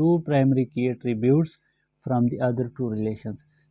2 primary key attributes from the other 2 relations،